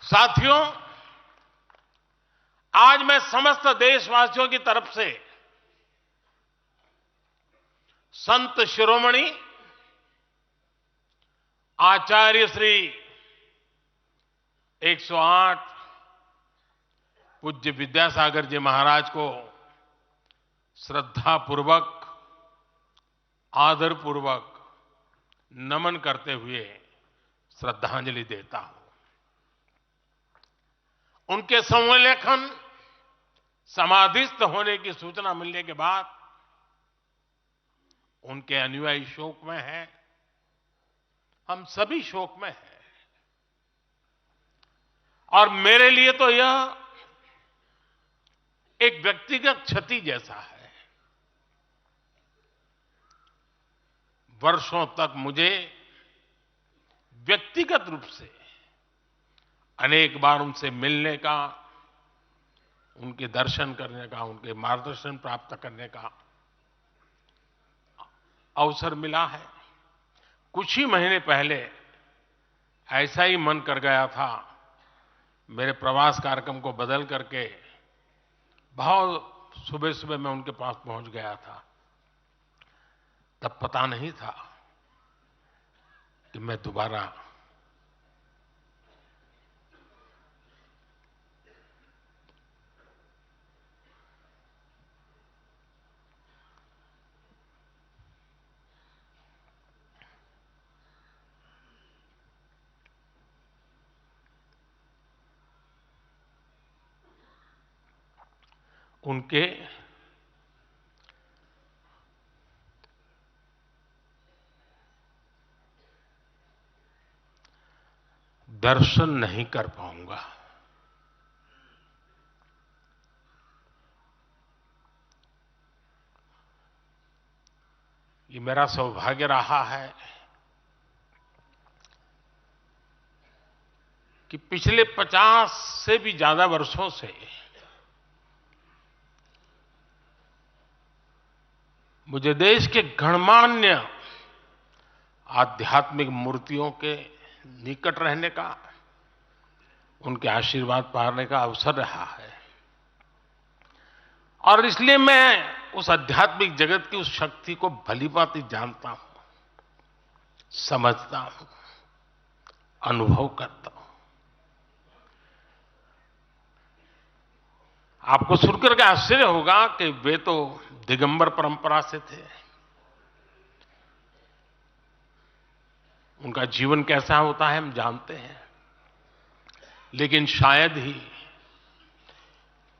साथियों, आज मैं समस्त देशवासियों की तरफ से संत शिरोमणि आचार्य श्री 108 पूज्य विद्यासागर जी महाराज को श्रद्धापूर्वक, आदरपूर्वक नमन करते हुए श्रद्धांजलि देता हूं। उनके संलेखन समाधिस्थ होने की सूचना मिलने के बाद उनके अनुयायी शोक में हैं, हम सभी शोक में हैं। और मेरे लिए तो यह एक व्यक्तिगत क्षति जैसा है। वर्षों तक मुझे व्यक्तिगत रूप से अनेक बार उनसे मिलने का, उनके दर्शन करने का, उनके मार्गदर्शन प्राप्त करने का अवसर मिला है। कुछ ही महीने पहले ऐसा ही मन कर गया था, मेरे प्रवास कार्यक्रम को बदल करके बहुत सुबह सुबह मैं उनके पास पहुंच गया था। तब पता नहीं था कि मैं दोबारा उनके दर्शन नहीं कर पाऊंगा। ये मेरा सौभाग्य रहा है कि पिछले 50 से भी ज्यादा वर्षों से मुझे देश के गणमान्य आध्यात्मिक मूर्तियों के निकट रहने का, उनके आशीर्वाद पाने का अवसर रहा है। और इसलिए मैं उस आध्यात्मिक जगत की उस शक्ति को भलीभांति जानता हूं, समझता हूं, अनुभव करता हूं। आपको सुनकर के आश्चर्य होगा कि वे तो दिगंबर परंपरा से थे। उनका जीवन कैसा होता है हम जानते हैं, लेकिन शायद ही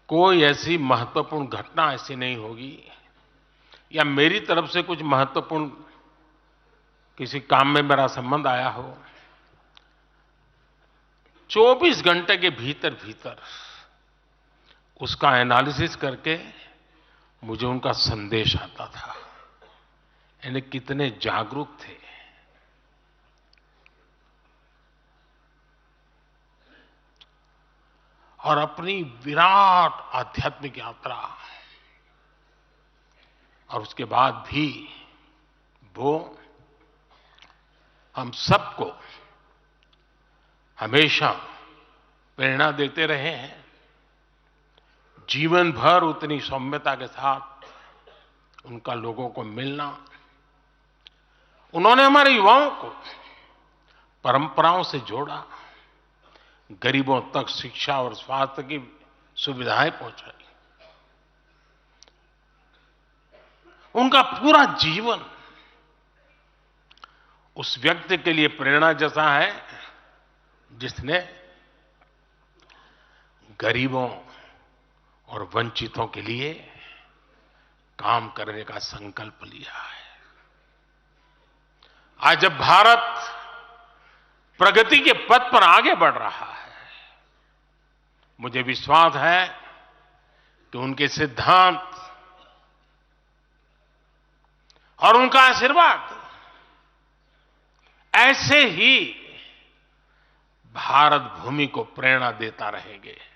कोई ऐसी महत्वपूर्ण घटना ऐसी नहीं होगी या मेरी तरफ से कुछ महत्वपूर्ण किसी काम में मेरा संबंध आया हो, 24 घंटे के भीतर भीतर उसका एनालिसिस करके मुझे उनका संदेश आता था। यानी कितने जागरूक थे। और अपनी विराट आध्यात्मिक यात्रा और उसके बाद भी वो हम सबको हमेशा प्रेरणा देते रहे हैं। जीवन भर उतनी सौम्यता के साथ उनका लोगों को मिलना, उन्होंने हमारे युवाओं को परंपराओं से जोड़ा, गरीबों तक शिक्षा और स्वास्थ्य की सुविधाएं पहुंचाई। उनका पूरा जीवन उस व्यक्ति के लिए प्रेरणा जैसा है जिसने गरीबों और वंचितों के लिए काम करने का संकल्प लिया है। आज जब भारत प्रगति के पथ पर आगे बढ़ रहा है, मुझे विश्वास है कि उनके सिद्धांत और उनका आशीर्वाद ऐसे ही भारत भूमि को प्रेरणा देता रहेंगे।